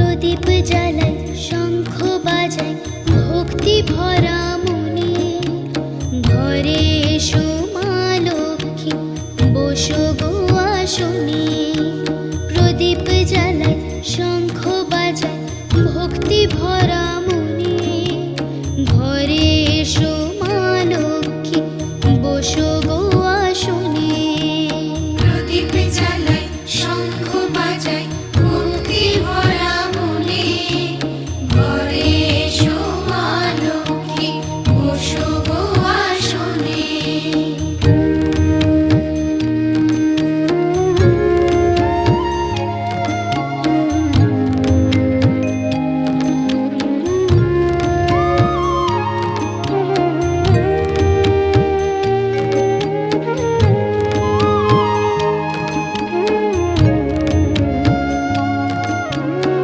প্রদীপ জ্বালাই শঙ্খ বাজাই ভক্তি ভরা মনে। ঘরে এসো মা লক্ষ্মী বসো গো আসনে। প্রদীপ জ্বালাই শঙ্খ বাজাই ভক্তি ভরা